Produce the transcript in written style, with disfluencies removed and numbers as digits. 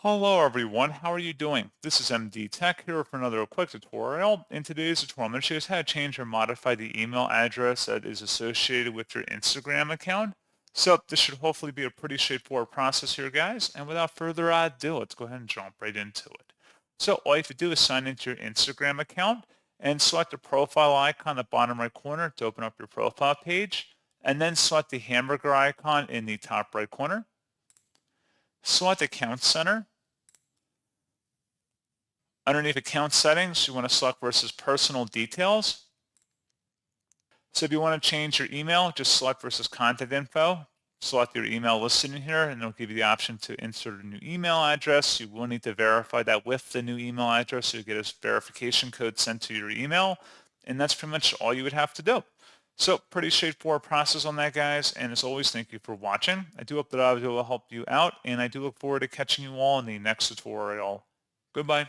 Hello everyone, how are you doing? This is MD Tech here for another quick tutorial. In today's tutorial, I'm going to show you how to change or modify the email address that is associated with your Instagram account. So this should hopefully be a pretty straightforward process here, guys. And without further ado, let's go ahead and jump right into it. So all you have to do is sign into your Instagram account and select the profile icon in the bottom right corner to open up your profile page. And then select the hamburger icon in the top right corner. Select Account Center. Underneath account settings, you want to select versus personal details. So if you want to change your email, just select versus contact info. Select your email listed in here, and it'll give you the option to insert a new email address. You will need to verify that with the new email address, so you get a verification code sent to your email. And that's pretty much all you would have to do. So pretty straightforward process on that, guys. And as always, thank you for watching. I do hope that I was able to help you out, and I do look forward to catching you all in the next tutorial. Goodbye.